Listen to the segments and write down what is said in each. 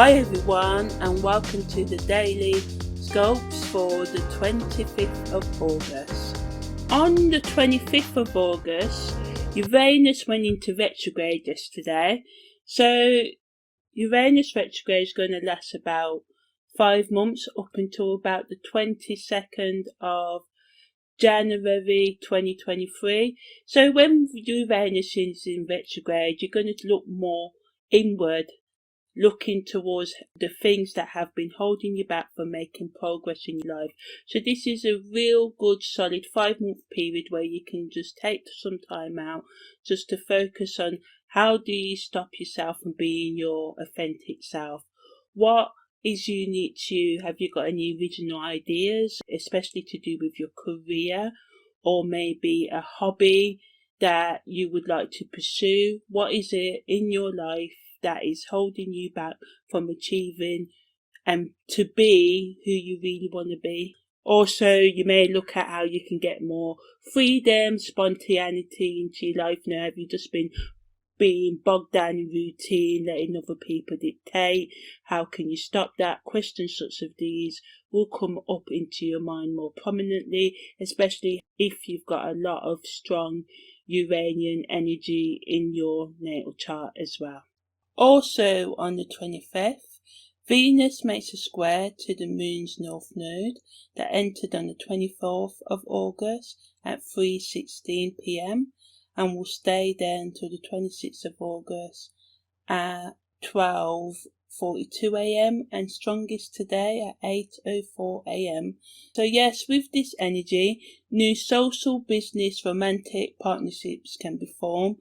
Hi everyone, and welcome to the daily scopes for the 25th of August. On the 25th of August, Uranus went into retrograde yesterday. So Uranus retrograde is going to last about 5 months, up until about the 22nd of January 2023. So when Uranus is in retrograde, you're going to look more inward, looking towards the things that have been holding you back from making progress in your life. So this is a real good solid 5-month period where you can just take some time out just to focus on how do you stop yourself from being your authentic self. What is unique to you? Have you got any original ideas, especially to do with your career or maybe a hobby that you would like to pursue? What is it in your life that is holding you back from achieving and to be who you really want to be? Also, you may look at how you can get more freedom, spontaneity into your life now. Have you just been being bogged down in routine, letting other people dictate? How can you stop that? Questions such as these will come up into your mind more prominently, especially if you've got a lot of strong Uranian energy in your natal chart as well. Also on the 25th, Venus makes a square to the Moon's North Node that entered on the 24th of August at 3:16 p.m. and will stay there until the 26th of August at 12:42 a.m. and strongest today at 8:04 a.m. So yes, with this energy, new social, business, romantic partnerships can be formed.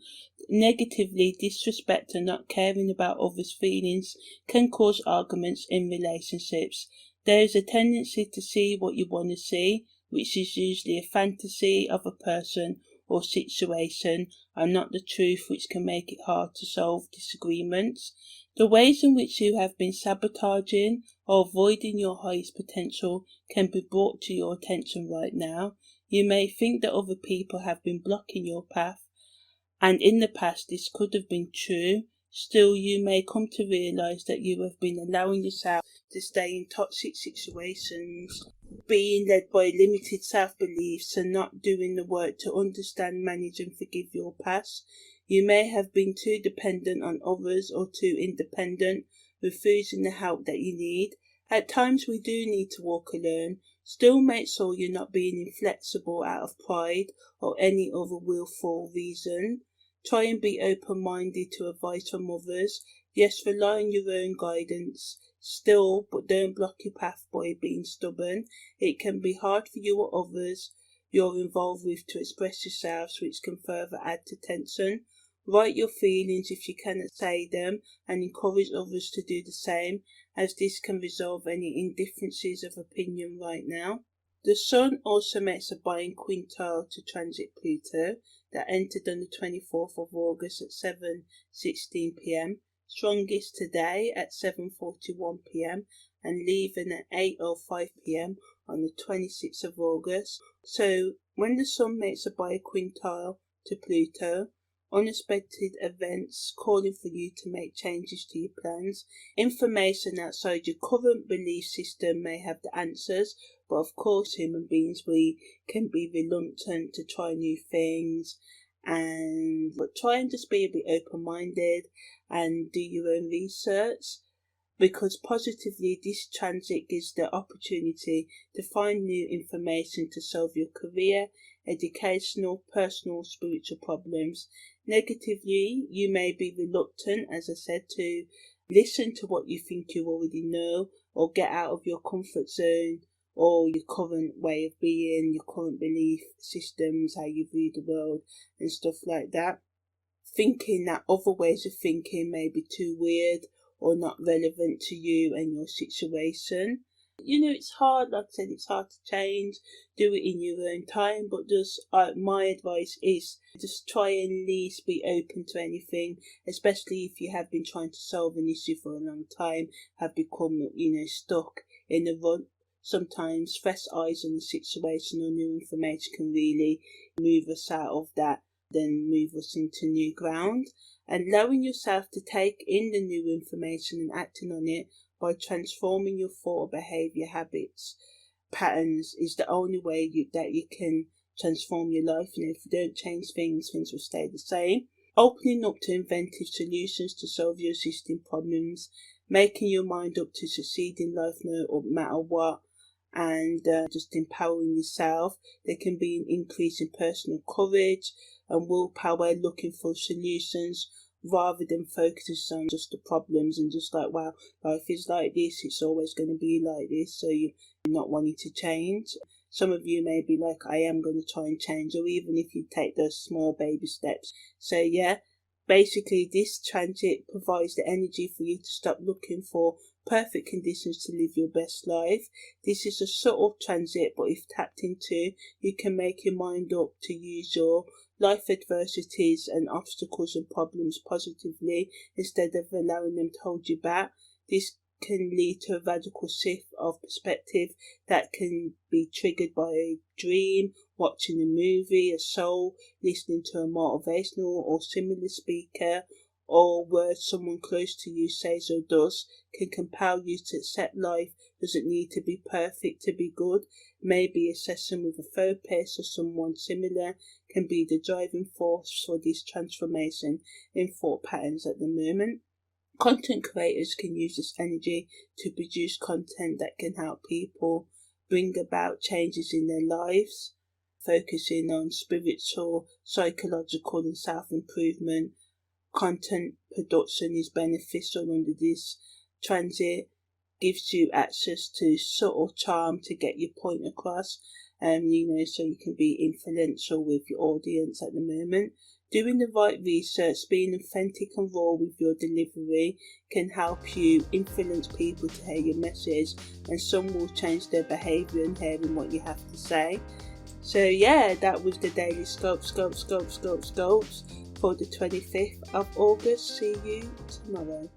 Negatively, disrespect and not caring about others' feelings can cause arguments in relationships. There is a tendency to see what you want to see, which is usually a fantasy of a person or situation and not the truth, which can make it hard to solve disagreements. The ways in which you have been sabotaging or avoiding your highest potential can be brought to your attention right now. You may think that other people have been blocking your path, and in the past this could have been true. Still, you may come to realize that you have been allowing yourself to stay in toxic situations, being led by limited self-beliefs and not doing the work to understand, manage and forgive your past. You may have been too dependent on others or too independent, refusing the help that you need. At times we do need to walk alone. Still, make sure you're not being inflexible out of pride or any other willful reason. Try and be open-minded to advice from others. Yes, rely on your own guidance still, but don't block your path by being stubborn. It can be hard for you or others you're involved with to express yourselves, which can further add to tension. Write your feelings if you cannot say them and encourage others to do the same, as this can resolve any indifferences of opinion right now. The Sun also makes a BiQuintile to transit Pluto that entered on the 24th of August at 7:16 p.m, strongest today at 7:41 p.m, and leaving at 8:05 p.m. on the 26th of August. So when the Sun makes a BiQuintile to Pluto, unexpected events calling for you to make changes to your plans. Information outside your current belief system may have the answers, but of course human beings, we can be reluctant to try new things, but try and just be a bit open-minded and do your own research, because positively this transit gives the opportunity to find new information to solve your career, educational, personal, spiritual problems. Negatively, you may be reluctant, as I said, to listen to what you think you already know or get out of your comfort zone or your current way of being, your current belief systems, how you view the world and stuff like that. Thinking that other ways of thinking may be too weird or not relevant to you and your situation. You know, it's hard, like I said, it's hard to change. Do it in your own time, but just my advice is just try and at least be open to anything, especially if you have been trying to solve an issue for a long time, have become, stuck in a rut. Sometimes fresh eyes on the situation or new information can really move us out of that, then move us into new ground. and allowing yourself to take in the new information and acting on it by transforming your thought or behaviour habits patterns is the only way that you can transform your life. And if you don't change things, things will stay the same. Opening up to inventive solutions to solve your existing problems, making your mind up to succeed in life no matter what, and just empowering yourself. There can be an increase in personal courage and willpower, looking for solutions rather than focusing on just the problems and just like, wow, life is like this, it's always going to be like this, so you're not wanting to change. Some of you may be like, I am going to try and change, or even if you take those small baby steps. So yeah, basically this transit provides the energy for you to stop looking for perfect conditions to live your best life. This is a subtle transit, but if tapped into, you can make your mind up to use your life adversities and obstacles and problems positively instead of allowing them to hold you back. This can lead to a radical shift of perspective that can be triggered by a dream, watching a movie, a show, listening to a motivational or similar speaker, or words someone close to you says or does, can compel you to accept life doesn't need to be perfect to be good. Maybe a session with a therapist or someone similar can be the driving force for this transformation in thought patterns at the moment. Content creators can use this energy to produce content that can help people bring about changes in their lives, focusing on spiritual, psychological and self-improvement. Content production is beneficial under this transit, gives you access to subtle charm to get your point across, so you can be influential with your audience at the moment. Doing the right research, being authentic and raw with your delivery can help you influence people to hear your message, and some will change their behaviour in hearing what you have to say. So yeah, that was the daily scopes for the 25th of August. See you tomorrow.